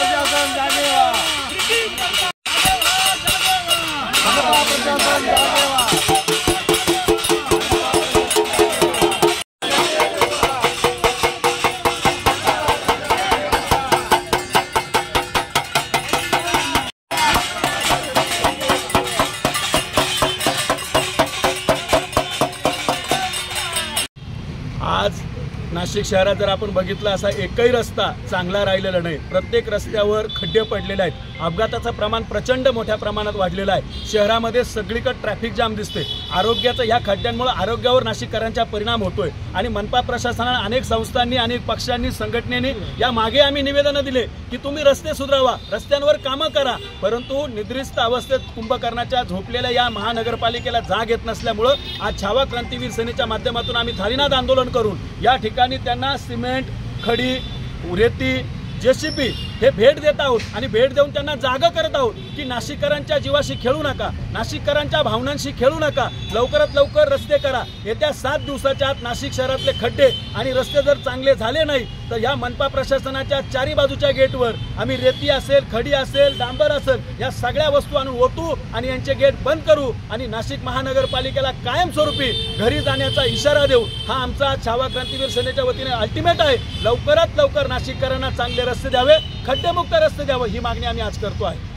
प्रशासन जागे व्हा, मनपा प्रशासन जागे व्हा। आज नाशिक शहरात जर आपण बघितलं असा एकही रस्ता चांगला राहिलेला नाही। प्रत्येक रस्त्यावर खड्डे पडलेले आहेत, अपघाताचं प्रमाण प्रचंड मोठ्या प्रमाणात वाढलेलं आहे। शहरामध्ये सगळीकडे ट्रॅफिक जाम दिसते। आरोग्याचं ह्या खड्ड्यांमुळे आरोग्यावर नाशिककरांचा परिणाम होतोय आणि मनपा प्रशासनाने अनेक संस्थांनी अनेक पक्षांनी संघटनेने या मागे आम्ही निवेदन दिले की तुम्ही रस्ते सुधारवा, रस्त्यांवर कामं करा, परंतु निद्रिस्त अवस्थेत कुंभकर्णाच्या झोपलेल्या या महानगरपालिकेला जाग येत नसल्यामुळे आज छावा क्रांतीवीर सेनेच्या माध्यमातून आम्ही थालीनाद आंदोलन करून या ठिकाणी त्यांना सिमेंट, खडी, रेती, जेसीबी हे भेट देत आहोत आणि भेट देऊन त्यांना जागा करत आहोत की नाशिककरांच्या जीवाशी खेळू नका, नाशिककरांच्या भावनांशी खेळू नका, लवकरात लवकर रस्ते करा। येत्या 7 दिवसाच्या आत नाशिक शहरातले खड्डे आणि रस्ते जर चांगले झाले नाही तर या मनपा प्रशासनाच्या चारी बाजूच्या गेटवर आम्ही रेती असेल, खडी असेल, डांबर असेल या सगळ्या वस्तू आणून ओतू आणि यांचे गेट बंद करू आणि नाशिक महानगरपालिकेला कायमस्वरूपी घरी जाण्याचा इशारा देऊ। हा आमचा छावा क्रांतीवीर सेनेच्या वतीने अल्टिमेट आहे। लवकरात लवकर नाशिककरांना चांगले रस्ते द्यावे, खड्डेमुक्त रस्ते द्यावे ही मागणी आम्ही आज करतो आहे।